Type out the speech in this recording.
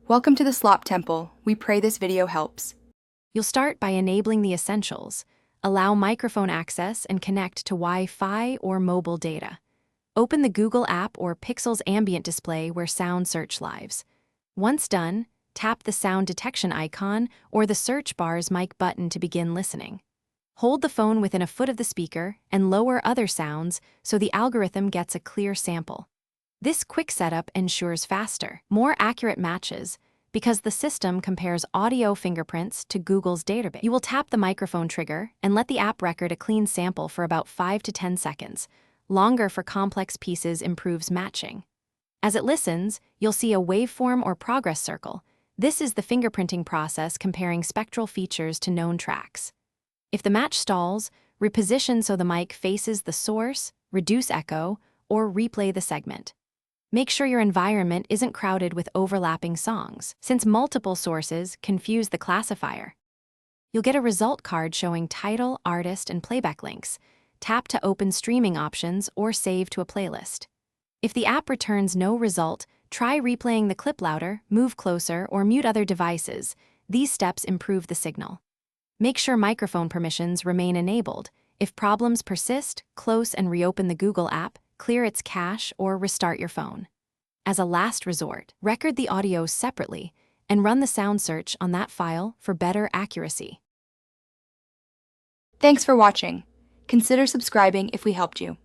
Welcome to the Slop Temple. We pray this video helps. You'll start by enabling the essentials. Allow microphone access and connect to Wi-Fi or mobile data. Open the Google app or Pixel's ambient display where sound search lives. Once done, tap the sound detection icon or the search bar's mic button to begin listening. Hold the phone within a foot of the speaker and lower other sounds so the algorithm gets a clear sample. This quick setup ensures faster, more accurate matches because the system compares audio fingerprints to Google's database. You will tap the microphone trigger and let the app record a clean sample for about 5 to 10 seconds. Longer for complex pieces improves matching. As it listens, you'll see a waveform or progress circle. This is the fingerprinting process comparing spectral features to known tracks. If the match stalls, reposition so the mic faces the source, reduce echo, or replay the segment. Make sure your environment isn't crowded with overlapping songs, since multiple sources confuse the classifier. You'll get a result card showing title, artist, and playback links. Tap to open streaming options or save to a playlist. If the app returns no result, try replaying the clip louder, move closer, or mute other devices. These steps improve the signal. Make sure microphone permissions remain enabled. If problems persist, close and reopen the Google app, clear its cache, or restart your phone. As a last resort, record the audio separately and run the sound search on that file for better accuracy. Thanks for watching. Consider subscribing if we helped you.